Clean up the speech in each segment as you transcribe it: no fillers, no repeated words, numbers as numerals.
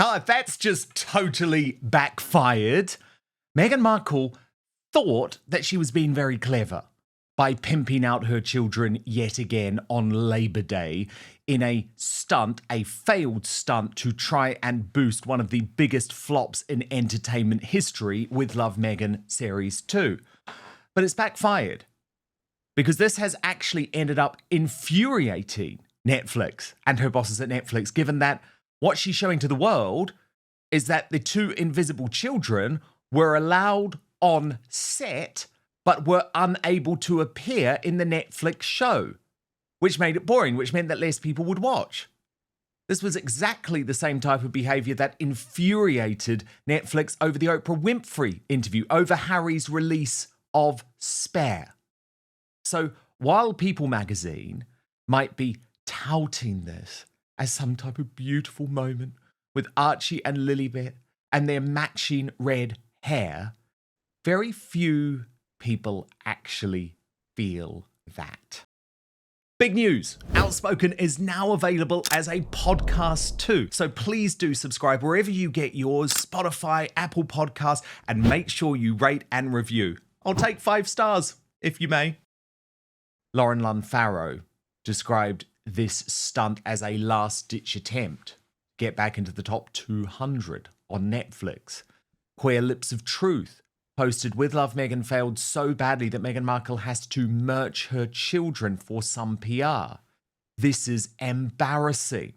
Oh, that's just totally backfired. Meghan Markle thought that she was being very clever by pimping out her children yet again on Labour Day in a stunt, a failed stunt to try and boost one of the biggest flops in entertainment history with Love Meghan Series 2. But it's backfired because this has actually ended up infuriating Netflix and her bosses at Netflix, given that what she's showing to the world is that the two invisible children were allowed on set but were unable to appear in the Netflix show, which made it boring, which meant that less people would watch. This was exactly the same type of behaviour that infuriated Netflix over the Oprah Winfrey interview, over Harry's release of Spare. So while People magazine might be touting this as some type of beautiful moment with Archie and Lili and their matching red hair, very few people actually feel that. Big news! Outspoken is now available as a podcast too. So please do subscribe wherever you get yours, Spotify, Apple Podcasts, and make sure you rate and review. I'll take 5 stars, if you may. Lauren Lunn-Farrow described this stunt as a last-ditch attempt to get back into the top 200 on Netflix. Queer Lips of Truth posted, with Love Meghan failed so badly that Meghan Markle has to merch her children for some PR. This is embarrassing.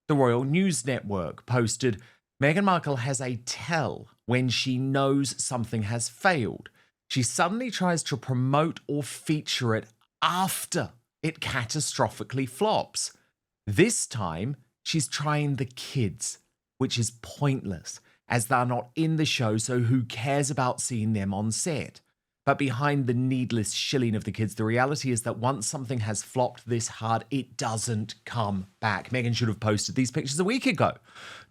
The Royal News Network posted, Meghan Markle has a tell when she knows something has failed. She suddenly tries to promote or feature it after it catastrophically flops. This time, she's trying the kids, which is pointless, as they're not in the show, so who cares about seeing them on set? But behind the needless shilling of the kids, the reality is that once something has flopped this hard, it doesn't come back. Meghan should have posted these pictures a week ago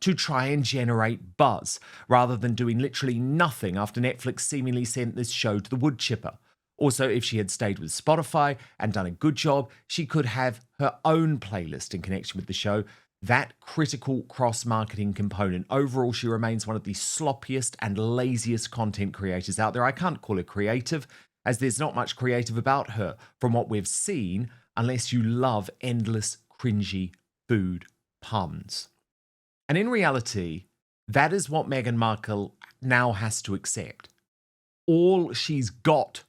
to try and generate buzz, rather than doing literally nothing after Netflix seemingly sent this show to the wood chipper. Also, if she had stayed with Spotify and done a good job, she could have her own playlist in connection with the show. That critical cross-marketing component. Overall, she remains one of the sloppiest and laziest content creators out there. I can't call her creative, as there's not much creative about her from what we've seen, unless you love endless, cringy food puns. And in reality, that is what Meghan Markle now has to accept. All she's got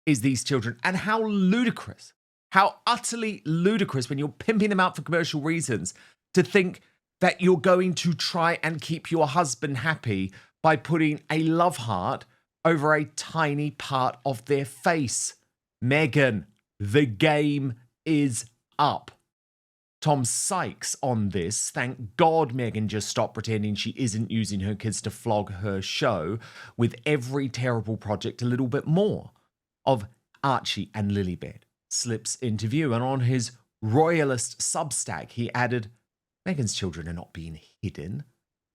is these children. And how ludicrous, how utterly ludicrous when you're pimping them out for commercial reasons, to think that you're going to try and keep your husband happy by putting a love heart over a tiny part of their face. Meghan, the game is up. Tom Sykes on this, thank God Meghan just stopped pretending she isn't using her kids to flog her show, with every terrible project a little bit more of Archie and Lili slips into view. And on his royalist Substack, he added, Meghan's children are not being hidden.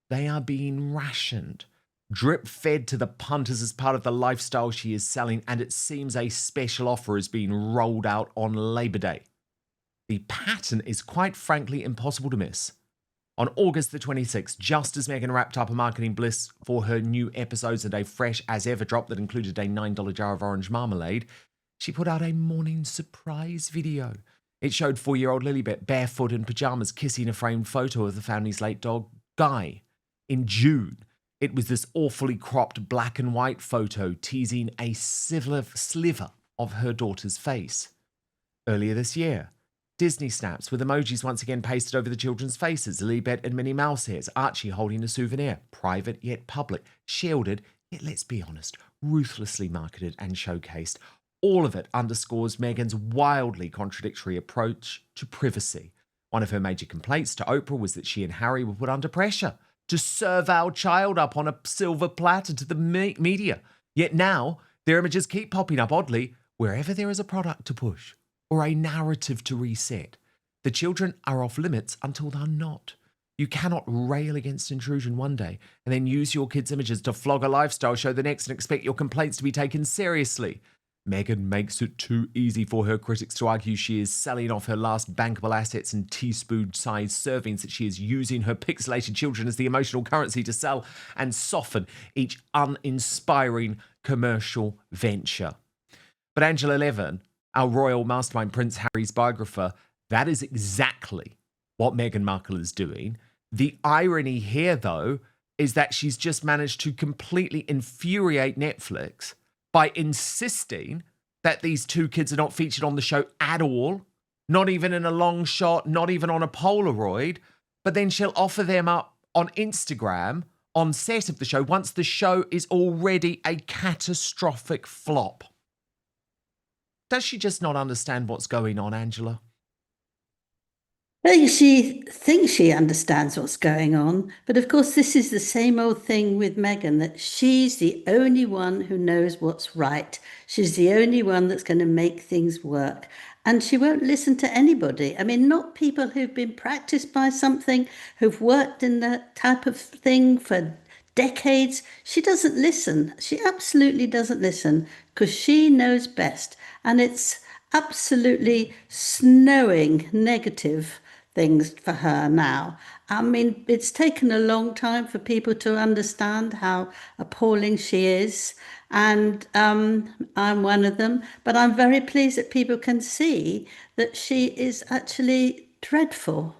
They are being rationed, drip-fed to the punters as part of the lifestyle she is selling, and it seems a special offer is being rolled out on Labour Day. The pattern is quite frankly impossible to miss. On August the 26th, just as Meghan wrapped up a marketing bliss for her new episodes and a fresh as ever drop that included a $9 jar of orange marmalade, she put out a morning surprise video. It showed 4-year-old Lilibet barefoot in pyjamas kissing a framed photo of the family's late dog, Guy. In June, it was this awfully cropped black and white photo teasing a sliver of her daughter's face. Earlier this year, Disney snaps with emojis once again pasted over the children's faces, Lilibet and Minnie Mouse ears, Archie holding a souvenir, private yet public, shielded, yet let's be honest, ruthlessly marketed and showcased. All of it underscores Meghan's wildly contradictory approach to privacy. One of her major complaints to Oprah was that she and Harry were put under pressure to serve our child up on a silver platter to the media. Yet now, their images keep popping up oddly wherever there is a product to push or a narrative to reset. The children are off limits until they're not. You cannot rail against intrusion one day and then use your kids' images to flog a lifestyle show the next and expect your complaints to be taken seriously. Meghan makes it too easy for her critics to argue she is selling off her last bankable assets and teaspoon-sized servings, that she is using her pixelated children as the emotional currency to sell and soften each uninspiring commercial venture. But Angela Levin, our royal mastermind, Prince Harry's biographer, that is exactly what Meghan Markle is doing. The irony here, though, is that she's just managed to completely infuriate Netflix by insisting that these two kids are not featured on the show at all, not even in a long shot, not even on a Polaroid, but then she'll offer them up on Instagram on set of the show once the show is already a catastrophic flop. Does she just not understand what's going on, Angela? I think she thinks she understands what's going on, but of course, this is the same old thing with Meghan, that she's the only one who knows what's right. She's the only one that's going to make things work. And she won't listen to anybody. I mean, not people who've been practiced by something, who've worked in that type of thing for decades. She doesn't listen. She absolutely doesn't listen because she knows best. And it's absolutely snowing negative things for her now. I mean, it's taken a long time for people to understand how appalling she is. And I'm one of them. But I'm very pleased that people can see that she is actually dreadful.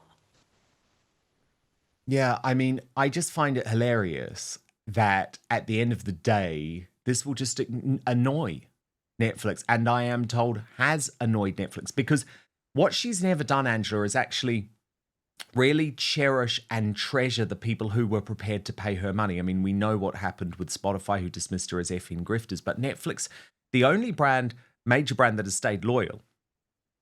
Yeah, I mean, I just find it hilarious that at the end of the day, this will just annoy Netflix, and I am told has annoyed Netflix, because what she's never done, Angela, is actually really cherish and treasure the people who were prepared to pay her money. I mean, we know what happened with Spotify, who dismissed her as effing grifters, but Netflix, the only major brand that has stayed loyal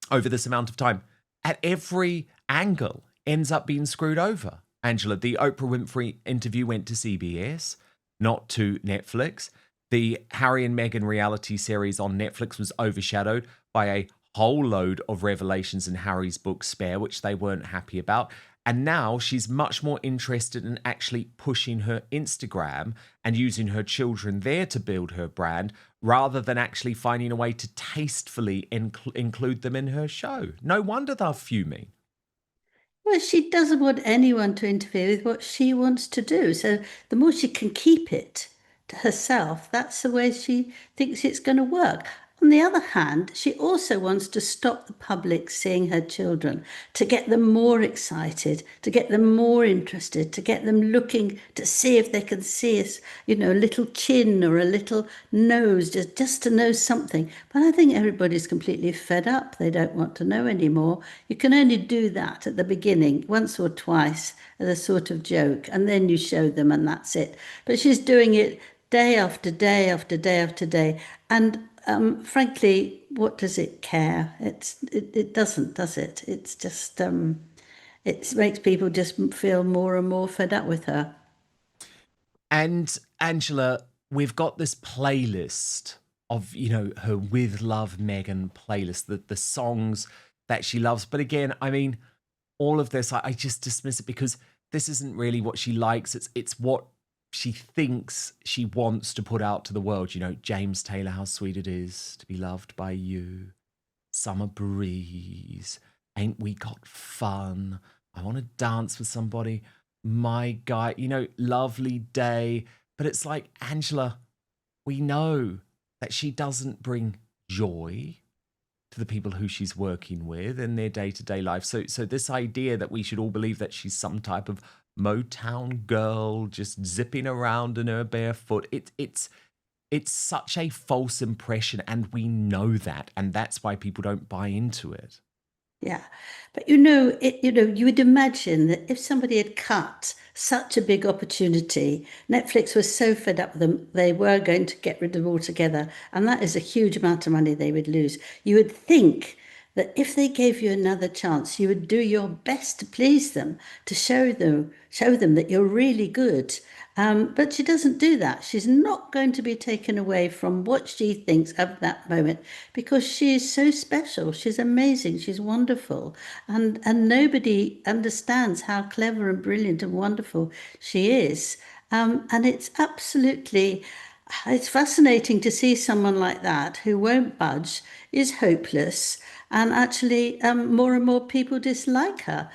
over this amount of time, at every angle ends up being screwed over. Angela, the Oprah Winfrey interview went to CBS, not to Netflix. The Harry and Meghan reality series on Netflix was overshadowed by a whole load of revelations in Harry's book Spare, which they weren't happy about. And now she's much more interested in actually pushing her Instagram and using her children there to build her brand, rather than actually finding a way to tastefully include them in her show. No wonder they're fuming. Well, she doesn't want anyone to interfere with what she wants to do. So the more she can keep it to herself, that's the way she thinks it's going to work. On the other hand, she also wants to stop the public seeing her children, to get them more excited, to get them more interested, to get them looking to see if they can see us, a little chin or a little nose, just to know something. But I think everybody's completely fed up. They don't want to know anymore. You can only do that at the beginning, once or twice, as a sort of joke, and then you show them, and that's it. But she's doing it day after day after day after day. And frankly, what does it care? It doesn't, does it? It's just it makes people just feel more and more fed up with her. And Angela, we've got this playlist of, her With Love Meghan playlist, the songs that she loves. But again, I mean, all of this, I just dismiss it because this isn't really what she likes. It's what she thinks she wants to put out to the world. James Taylor, How Sweet It Is to Be Loved by You. Summer Breeze. Ain't We Got Fun? I Want to Dance with Somebody. My Guy. Lovely Day. But it's like, Angela, we know that she doesn't bring joy to the people who she's working with in their day-to-day life. So this idea that we should all believe that she's some type of Motown girl just zipping around in her barefoot, it's such a false impression, and we know that, and that's why people don't buy into it. Yeah, but you would imagine that if somebody had cut such a big opportunity, Netflix was so fed up with them, they were going to get rid of them altogether, and that is a huge amount of money they would lose. You would think that if they gave you another chance, you would do your best to please them, to show them that you're really good. But she doesn't do that. She's not going to be taken away from what she thinks of that moment because she is so special. She's amazing. She's wonderful. And nobody understands how clever and brilliant and wonderful she is. And it's absolutely It's fascinating to see someone like that who won't budge, is hopeless, and actually more and more people dislike her.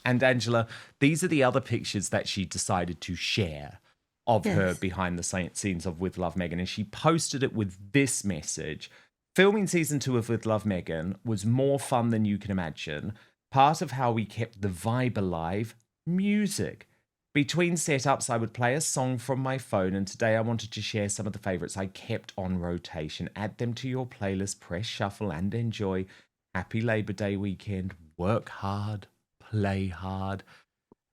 And Angela, these are the other pictures that she decided to share of her Yes. behind the scenes of With Love Megan. And she posted it with this message. Filming season 2 of With Love Megan was more fun than you can imagine. Part of how we kept the vibe alive, music. Between setups, I would play a song from my phone, and today I wanted to share some of the favorites I kept on rotation. Add them to your playlist, press shuffle, and enjoy. Happy Labor Day weekend. Work hard, play hard.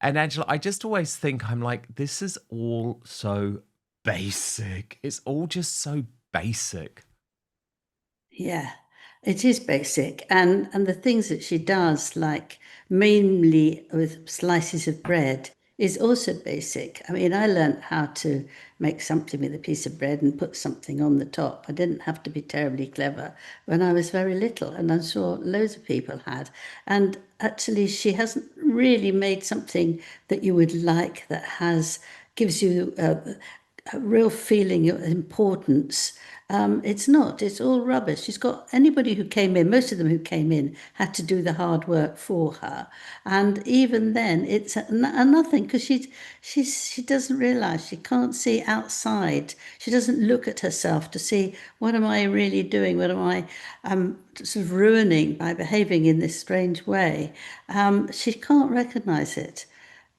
And Angela, I just always think, I'm like, this is all so basic. It's all just so basic. Yeah, it is basic. And the things that she does, like mainly with slices of bread, is also basic. I mean, I learnt how to make something with a piece of bread and put something on the top. I didn't have to be terribly clever when I was very little, and I'm sure loads of people had. And actually, she hasn't really made something that you would like that has gives you a real feeling of importance. It's not, it's all rubbish. She's got anybody who came in, most of them who came in had to do the hard work for her. And even then, it's a nothing because she doesn't realize she can't see outside. She doesn't look at herself to see what am I really doing? What am I sort of ruining by behaving in this strange way? She can't recognize it.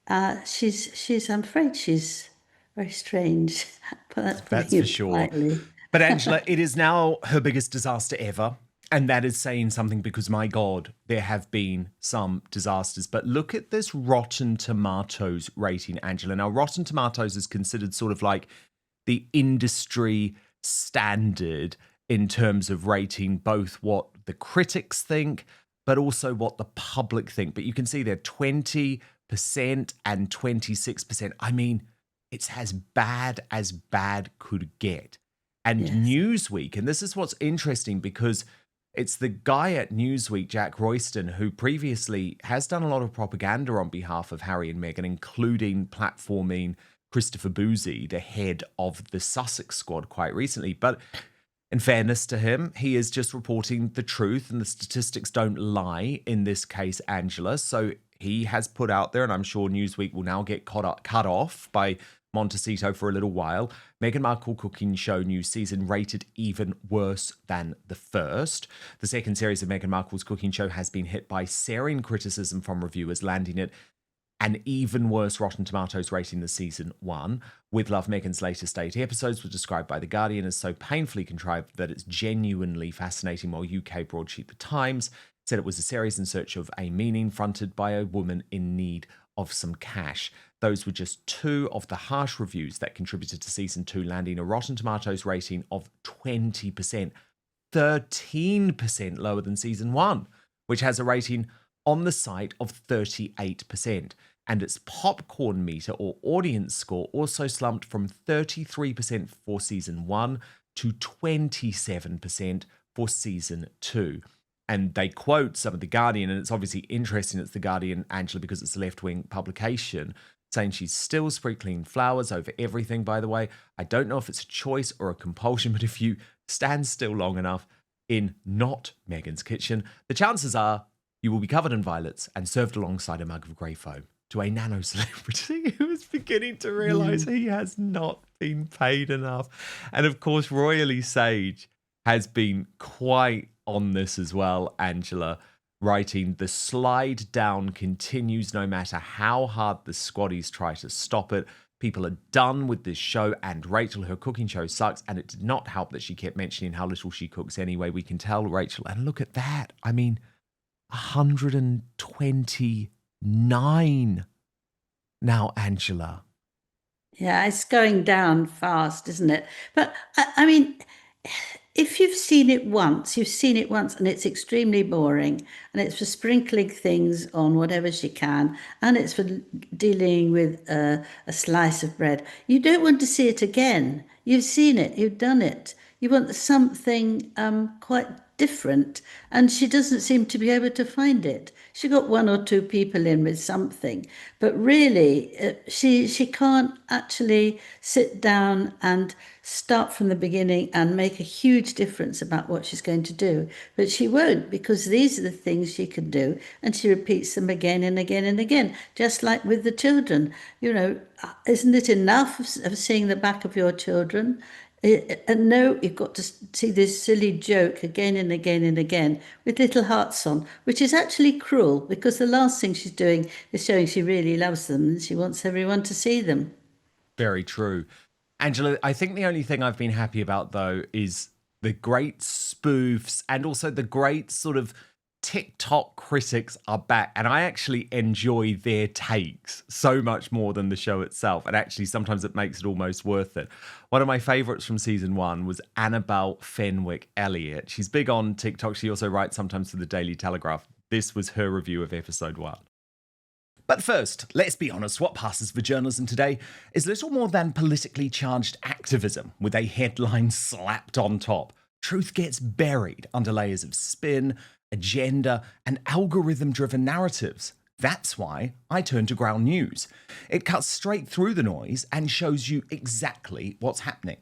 I'm afraid she's very strange, but that's That's putting for it sure. politely. But Angela, it is now her biggest disaster ever. And that is saying something because, my God, there have been some disasters. But look at this Rotten Tomatoes rating, Angela. Now, Rotten Tomatoes is considered sort of like the industry standard in terms of rating both what the critics think, but also what the public think. But you can see they're 20% and 26%. I mean, it's as bad could get. And Yes. Newsweek, and this is what's interesting because it's the guy at Newsweek, Jack Royston, who previously has done a lot of propaganda on behalf of Harry and Meghan, including platforming Christopher Boozy, the head of the Sussex squad, quite recently. But in fairness to him, he is just reporting the truth, and the statistics don't lie in this case, Angela. So he has put out there, and I'm sure Newsweek will now get cut off by Montecito for a little while. Meghan Markle cooking show new season rated even worse than the first. The second series of Meghan Markle's cooking show has been hit by searing criticism from reviewers, landing it an even worse Rotten Tomatoes rating than season 1. With Love, Meghan's latest 8 episodes were described by The Guardian as so painfully contrived that it's genuinely fascinating, while UK broadsheet The Times said it was a series in search of a meaning fronted by a woman in need of some cash. Those were just 2 of the harsh reviews that contributed to season 2, landing a Rotten Tomatoes rating of 20%, 13% lower than season 1, which has a rating on the site of 38%. And its popcorn meter or audience score also slumped from 33% for season 1 to 27% for season 2. And they quote some of The Guardian, and it's obviously interesting it's The Guardian, Angela, because it's a left-wing publication, saying she's still sprinkling flowers over everything, by the way. I don't know if it's a choice or a compulsion, but if you stand still long enough in not Meghan's kitchen, the chances are you will be covered in violets and served alongside a mug of grey foam to a nano celebrity who is beginning to realise he has not been paid enough. And of course, Royally Sage has been quite on this as well, Angela, writing, the slide down continues no matter how hard the squaddies try to stop it. People are done with this show, and Rachel, her cooking show sucks, and it did not help that she kept mentioning how little she cooks anyway. We can tell, Rachel, and look at that. I mean, 129 now, Angela. Yeah, it's going down fast, isn't it? But I mean, if you've seen it once, you've seen it once, and it's extremely boring, and it's for sprinkling things on whatever she can, and it's for dealing with a slice of bread. You don't want to see it again. You've seen it, you've done it. You want something quite different, and she doesn't seem to be able to find it. She got one or two people in with something, but really, she can't actually sit down and start from the beginning and make a huge difference about what she's going to do. But she won't, because these are the things she can do, and she repeats them again and again and again, just like with the children. Isn't it enough of seeing the back of your children? And no, you've got to see this silly joke again and again and again with little hearts on, which is actually cruel, because the last thing she's doing is showing she really loves them and she wants everyone to see them. Very true. Angela, I think the only thing I've been happy about, though, is the great spoofs and also the great sort of TikTok critics are back. And I actually enjoy their takes so much more than the show itself. And actually, sometimes it makes it almost worth it. One of my favorites from season 1 was Annabelle Fenwick Elliott. She's big on TikTok. She also writes sometimes for the Daily Telegraph. This was her review of episode 1. But first, let's be honest, what passes for journalism today is little more than politically charged activism with a headline slapped on top. Truth gets buried under layers of spin, agenda, and algorithm-driven narratives. That's why I turn to Ground News. It cuts straight through the noise and shows you exactly what's happening.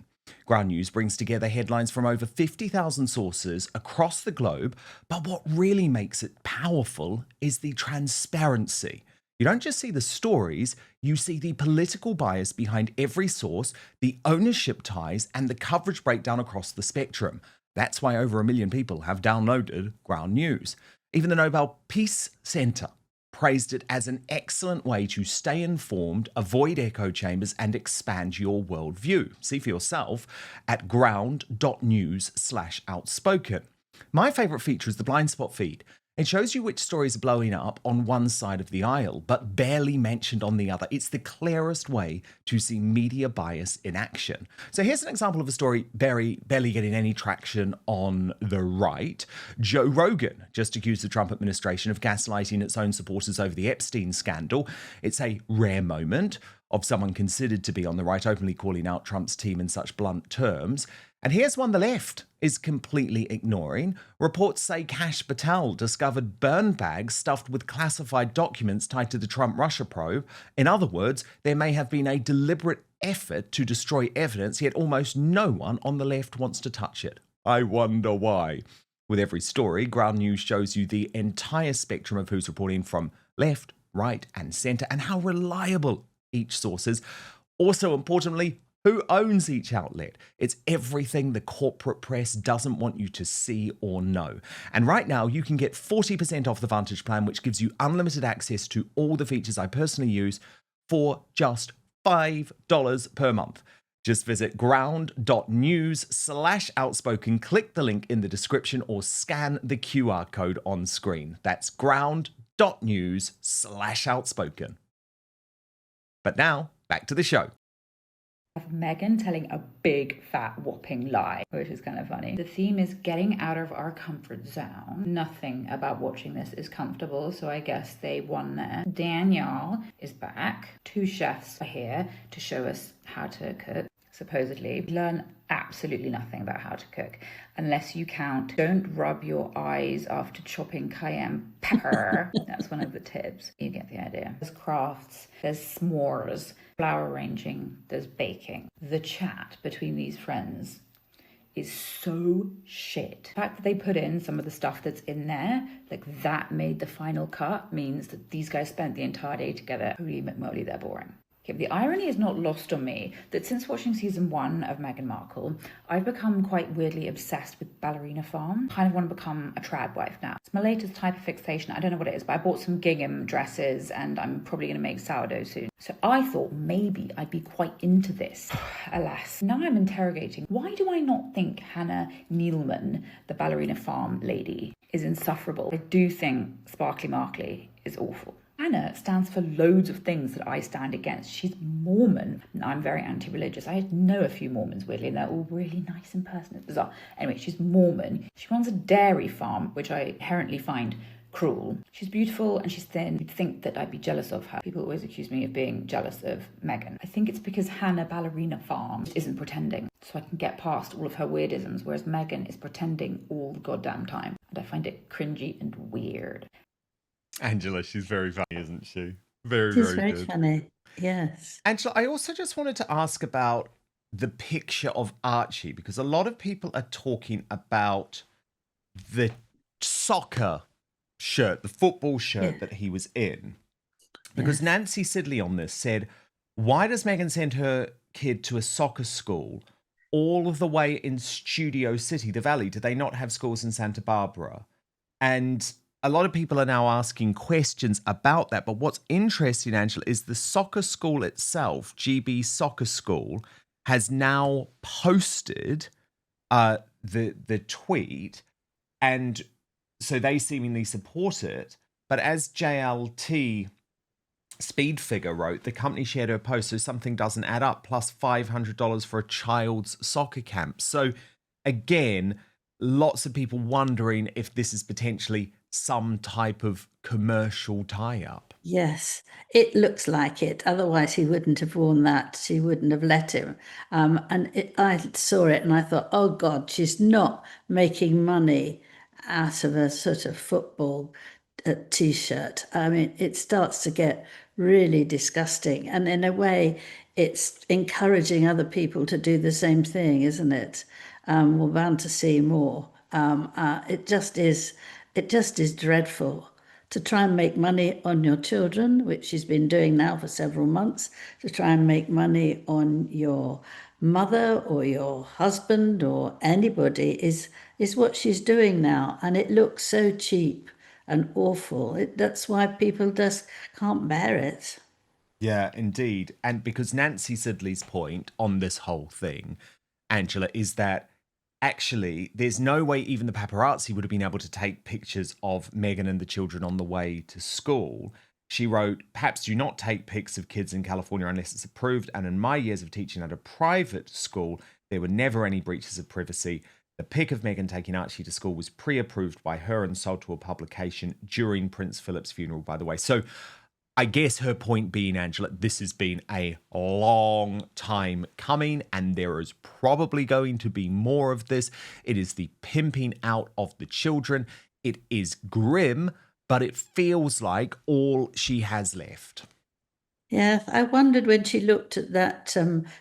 Ground News brings together headlines from over 50,000 sources across the globe, but what really makes it powerful is the transparency. You don't just see the stories, you see the political bias behind every source, the ownership ties, and the coverage breakdown across the spectrum. That's why over 1 million people have downloaded Ground News. Even the Nobel Peace Center praised it as an excellent way to stay informed, avoid echo chambers, and expand your worldview. See for yourself at ground.news/outspoken. My favourite feature is the blind spot feed. It shows you which stories are blowing up on one side of the aisle, but barely mentioned on the other. It's the clearest way to see media bias in action. So here's an example of a story barely getting any traction on the right. Joe Rogan just accused the Trump administration of gaslighting its own supporters over the Epstein scandal. It's a rare moment of someone considered to be on the right openly calling out Trump's team in such blunt terms. And here's one the left is completely ignoring. Reports say Kash Patel discovered burn bags stuffed with classified documents tied to the Trump-Russia probe. In other words, there may have been a deliberate effort to destroy evidence, yet almost no one on the left wants to touch it. I wonder why. With every story, Ground News shows you the entire spectrum of who's reporting from left, right, and centre, and how reliable each source is. Also, importantly, who owns each outlet? It's everything the corporate press doesn't want you to see or know. And right now, you can get 40% off the Vantage plan, which gives you unlimited access to all the features I personally use for just $5 per month. Just visit ground.news/outspoken, click the link in the description, or scan the QR code on screen. That's ground.news/outspoken. But now, back to the show. Of Meghan telling a big fat whopping lie, which is kind of funny. The theme is getting out of our comfort zone. Nothing about watching this is comfortable, so I guess they won there. Danielle is back. 2 chefs are here to show us how to cook. Supposedly, learn absolutely nothing about how to cook unless you count don't rub your eyes after chopping cayenne pepper. That's one of the tips. You get the idea. There's crafts, there's s'mores, flower arranging, there's baking. The chat between these friends is so shit. The fact that they put in some of the stuff that's in there, like that made the final cut, means that these guys spent the entire day together. Holy McMoley, they're boring. Okay, the irony is not lost on me that since watching season 1 of Meghan Markle, I've become quite weirdly obsessed with Ballerina Farm. I kind of want to become a trad wife now. It's my latest type of fixation. I don't know what it is, but I bought some gingham dresses and I'm probably going to make sourdough soon. So I thought maybe I'd be quite into this. Alas, now I'm interrogating. Why do I not think Hannah Neilman, the Ballerina Farm lady, is insufferable? I do think Sparkly Markley is awful. Hannah stands for loads of things that I stand against. She's Mormon. I'm very anti-religious. I know a few Mormons, weirdly, and they're all really nice in person. It's bizarre. Anyway, she's Mormon. She runs a dairy farm, which I inherently find cruel. She's beautiful and she's thin. You'd think that I'd be jealous of her. People always accuse me of being jealous of Meghan. I think it's because Hannah Ballerina Farm isn't pretending, so I can get past all of her weirdisms, whereas Meghan is pretending all the goddamn time. And I find it cringy and weird. Angela, she's very funny, isn't she? Very, She's very very good. funny. Yes. Angela, I also just wanted to ask about the picture of Archie, because a lot of people are talking about the soccer shirt, the football shirt that he was in. Because Yes. Nancy Sidley on this said, why does Meghan send her kid to a soccer school all of the way in Studio City, the Valley? Do they not have schools in Santa Barbara? And a lot of people are now asking questions about that. But what's interesting, Angela, is the soccer school itself, GB Soccer School, has now posted the tweet, and so they seemingly support it. But as JLT Speedfigure wrote, the company shared her post, so something doesn't add up, plus $500 for a child's soccer camp. So again, lots of people wondering if this is potentially some type of commercial tie-up. Yes, it looks like it. Otherwise, he wouldn't have worn that. She wouldn't have let him. I saw it and I thought, oh God, she's not making money out of a sort of football t-shirt. I mean, it starts to get really disgusting. And in a way, it's encouraging other people to do the same thing, isn't it? We're bound to see more. It just is. It just is dreadful to try and make money on your children, which she's been doing now for several months, to try and make money on your mother or your husband or anybody is what she's doing now. And it looks so cheap and awful. That's why people just can't bear it. Yeah, indeed. And because Nancy Sidley's point on this whole thing, Angela, is that actually there's no way even the paparazzi would have been able to take pictures of Meghan and the children on the way to school. She wrote, perhaps do not take pics of kids in California unless it's approved. And in my years of teaching at a private school, there were never any breaches of privacy. The pic of Meghan taking Archie to school was pre-approved by her and sold to a publication during Prince Philip's funeral, by the way. So I guess her point being, Angela, this has been a long time coming, and there is probably going to be more of this. It is the pimping out of the children. It is grim, but it feels like all she has left. Yeah, I wondered when she looked at that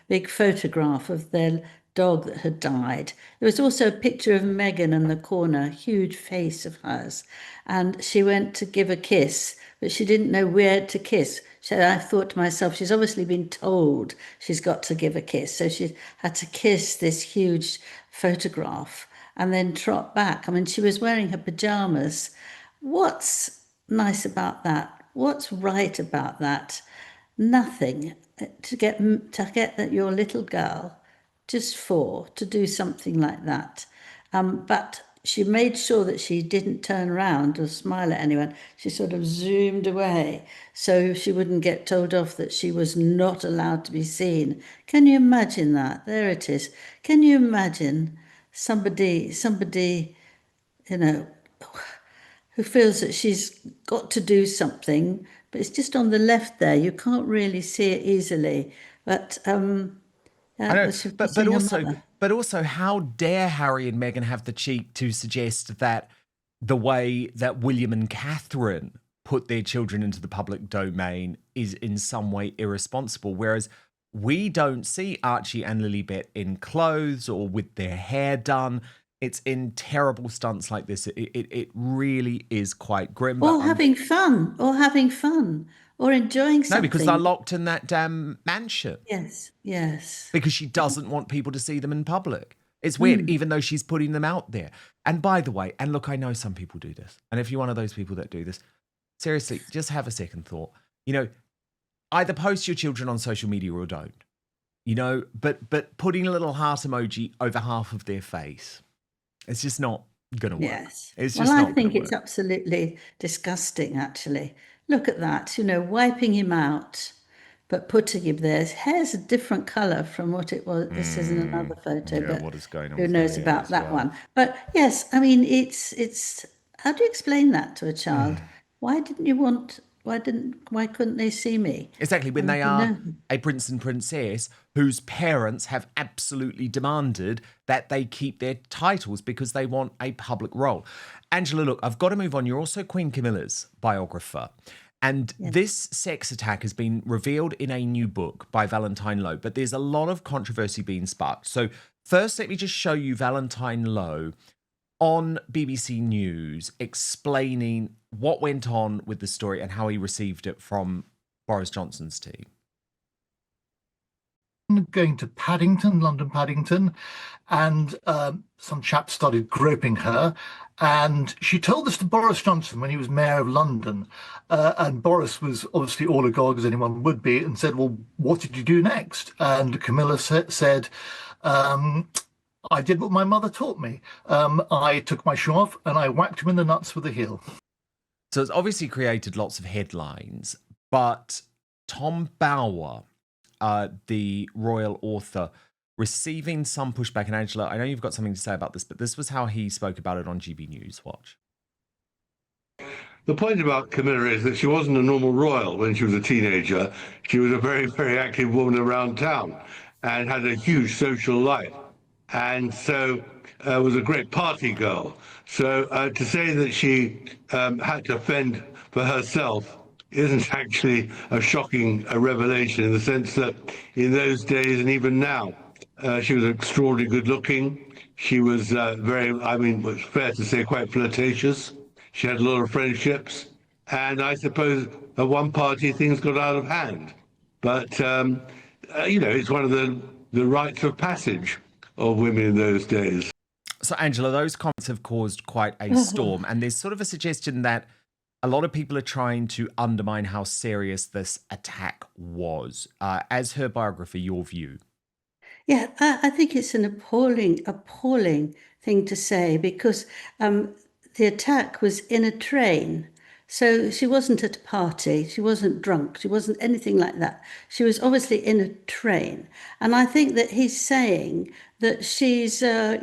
big photograph of their dog that had died. There was also a picture of Meghan in the corner, a huge face of hers. And she went to give a kiss, but she didn't know where to kiss. So I thought to myself, she's obviously been told she's got to give a kiss. So she had to kiss this huge photograph and then trot back. I mean, she was wearing her pajamas. What's nice about that? What's right about that? Nothing. To get that your little girl, just 4, to do something like that. But she made sure that she didn't turn around or smile at anyone. She sort of zoomed away so she wouldn't get told off that she was not allowed to be seen. Can you imagine that? There it is. Can you imagine somebody, you know, who feels that she's got to do something, but it's just on the left there. You can't really see it easily. But I know, she's but missing her also, mother. how dare Harry and Meghan have the cheek to suggest that the way that William and Catherine put their children into the public domain is in some way irresponsible, whereas we don't see Archie and Lilibet in clothes or with their hair done. It's in terrible stunts like this. It really is quite grim. Or having fun, or enjoying No, because they're something. locked in that damn mansion. Yes, yes. Because she doesn't want people to see them in public. It's weird, even though she's putting them out there. And by the way, and look, I know some people do this. And if you're one of those people that do this, seriously, just have a second thought. Either post your children on social media or don't. But putting a little heart emoji over half of their face, it's just not going to work. Yes. It's Well, just I not think going it's to work. absolutely disgusting, actually. Look at that, wiping him out, but putting him there. His hair's a different colour from what it was. This is in another photo, Yeah, but what is going on who with knows her hair about as that well? one? But yes, I mean, it's how do you explain that to a child? Why couldn't they see me? Exactly, when And I they said, are no. a prince and princess whose parents have absolutely demanded that they keep their titles because they want a public role. Angela, look, I've got to move on. You're also Queen Camilla's biographer. And Yeah. this sex attack has been revealed in a new book by Valentine Lowe, but there's a lot of controversy being sparked. So first, let me just show you Valentine Lowe on BBC News explaining what went on with the story and how he received it from Boris Johnson's team. Going to Paddington, London Paddington, and some chap started groping her, and she told this to Boris Johnson when he was mayor of London, and Boris was obviously all agog as anyone would be, and said, well, what did you do next? And Camilla said, I did what my mother taught me. I took my shoe off and I whacked him in the nuts with a heel. So it's obviously created lots of headlines, but Tom Bower, the royal author, receiving some pushback. And Angela, I know you've got something to say about this, but this was how he spoke about it on GB News. Watch. The point about Camilla is that she wasn't a normal royal when she was a teenager. She was a very, very active woman around town and had a huge social life. And so was a great party girl. So to say that she had to fend for herself isn't actually a shocking revelation, in the sense that in those days and even now, she was extraordinarily good looking. She was it's fair to say, quite flirtatious. She had a lot of friendships. And I suppose at one party things got out of hand. But, it's one of the rites of passage of women in those days. So, Angela, those comments have caused quite a storm. And there's sort of a suggestion that a lot of people are trying to undermine how serious this attack was. As her biographer, your view? Yeah, I think it's an appalling thing to say, because the attack was in a train. So she wasn't at a party, she wasn't drunk, she wasn't anything like that. She was obviously in a train. And I think that he's saying that she's, a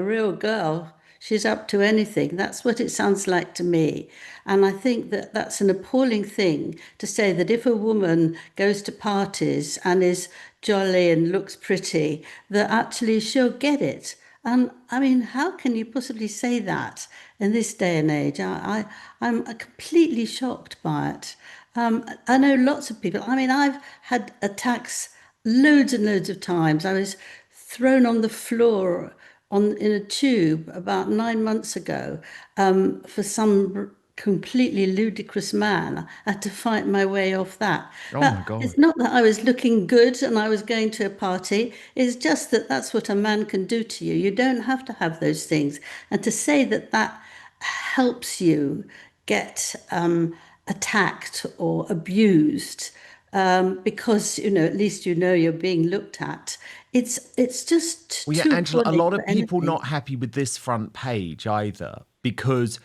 real girl. She's up to anything. That's what it sounds like to me. And I think that that's an appalling thing to say, that if a woman goes to parties and is jolly and looks pretty, that actually she'll get it. And I mean, how can you possibly say that in this day and age? I'm completely shocked by it. I know lots of people. I mean, I've had attacks loads and loads of times. I was thrown on the floor in a tube about 9 months ago for some completely ludicrous man. I had to fight my way off that. Oh, But my God. it's not that I was looking good and I was going to a party. It's just that that's what a man can do to you. You don't have to have those things. And to say that that helps you get attacked or abused, because at least you're being looked at. It's just Well, yeah, too Angela, a appalling lot for of people anything. not happy with this front page either, because,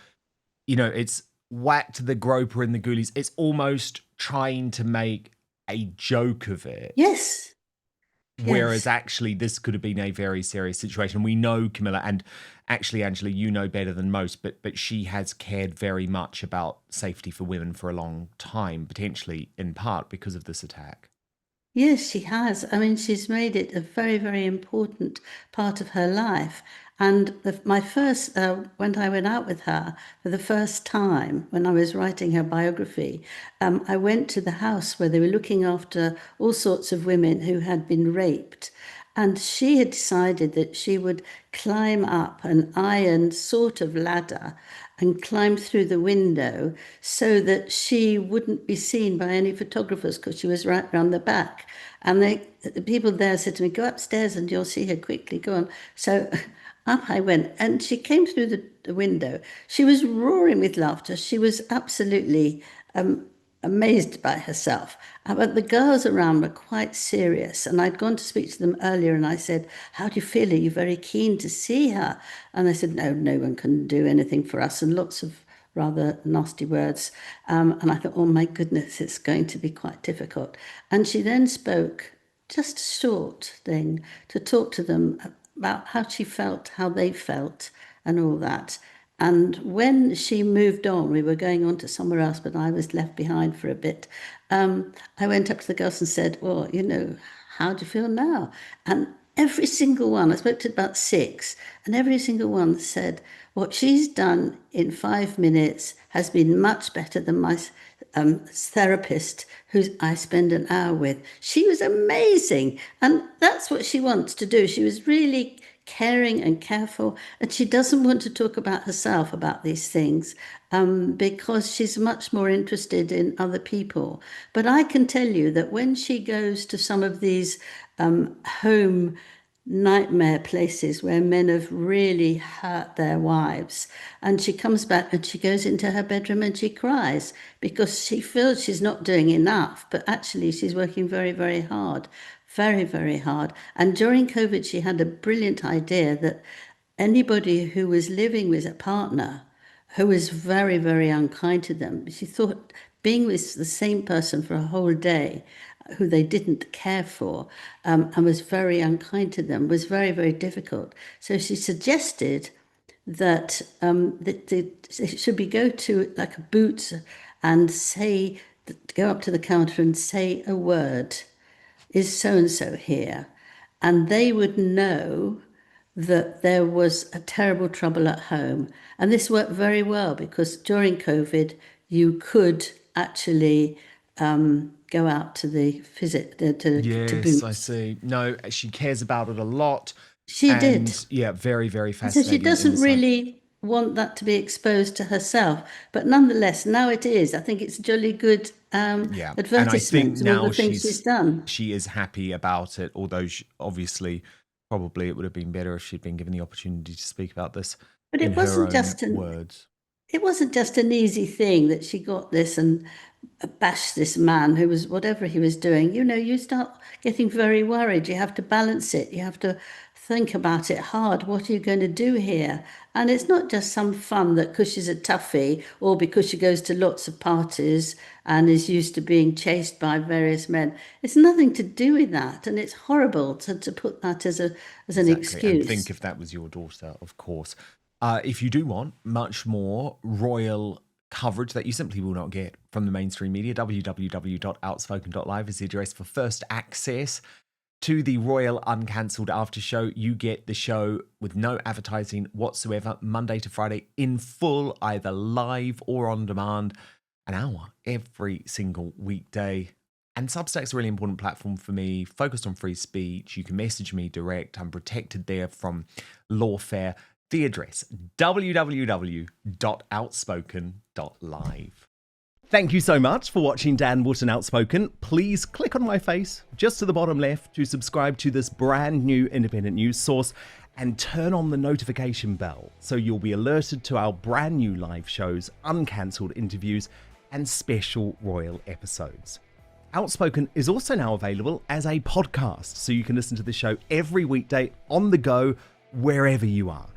it's whacked the groper in the ghoulies. It's almost trying to make a joke of it. Yes. Whereas Yes. actually this could have been a very serious situation. We know Camilla, and actually, Angela, you know better than most, but she has cared very much about safety for women for a long time, potentially in part because of this attack. Yes, she has. I mean, she's made it a very, very important part of her life. And my first, when I went out with her for the first time, when I was writing her biography, I went to the house where they were looking after all sorts of women who had been raped. And she had decided that she would climb up an iron sort of ladder and climb through the window so that she wouldn't be seen by any photographers, because she was right round the back. And the people there said to me, go upstairs and you'll see her quickly, go on. So up I went, and she came through the window. She was roaring with laughter. She was absolutely amazed by herself. But the girls around were quite serious. And I'd gone to speak to them earlier, and I said, how do you feel? Are you very keen to see her? And they said, no one can do anything for us. And lots of rather nasty words. And I thought, oh my goodness, it's going to be quite difficult. And she then spoke just a short thing to talk to them about how she felt, how they felt, and all that. And when she moved on, we were going on to somewhere else, but I was left behind for a bit. I went up to the girls and said, well, how do you feel now? And every single one, I spoke to about 6, and every single one said, what she's done in 5 minutes has been much better than my therapist, who I spend an hour with. She was amazing. And that's what she wants to do. She was really caring and careful, and she doesn't want to talk about herself about these things because she's much more interested in other people. But I can tell you that when she goes to some of these home nightmare places where men have really hurt their wives, and she comes back and she goes into her bedroom and she cries because she feels she's not doing enough, but actually she's working very, very hard. Very, very hard. And during COVID, she had a brilliant idea that anybody who was living with a partner who was very, very unkind to them, she thought being with the same person for a whole day, who they didn't care for, and was very unkind to them, was very, very difficult. So she suggested that should we go to like a Boots and go up to the counter and say a word, is so-and-so here? And they would know that there was a terrible trouble at home. And this worked very well because during COVID, you could actually go out to the to Yes, Boots. I see. No, she cares about it a lot. She did. Yeah, very, very So fascinating. she doesn't insight. really want that to be exposed to herself. But nonetheless, now it is. I think it's jolly good Yeah, and I think advertisement of all now the things she's done. she is happy about it, although obviously probably it would have been better if she'd been given the opportunity to speak about this But in it her wasn't own just words. it wasn't just an easy thing that she got this and bashed this man who was whatever he was doing. You start getting very worried. You have to balance it. You have to think about it hard. What are you going to do here? And it's not just some fun that because she's a toughie or because she goes to lots of parties and is used to being chased by various men. It's nothing to do with that. And it's horrible to put that as an Exactly. excuse. And think if that was your daughter, of course. If you do want much more royal coverage that you simply will not get from the mainstream media, www.outspoken.live is the address for first access to the Royal Uncancelled After Show. You get the show with no advertising whatsoever, Monday to Friday in full, either live or on demand, an hour every single weekday. And Substack's a really important platform for me, focused on free speech. You can message me direct. I'm protected there from lawfare. The address, www.outspoken.live. Thank you so much for watching Dan Wootton Outspoken. Please click on my face just to the bottom left to subscribe to this brand new independent news source and turn on the notification bell so you'll be alerted to our brand new live shows, uncancelled interviews, and special royal episodes. Outspoken is also now available as a podcast, so you can listen to the show every weekday on the go, wherever you are.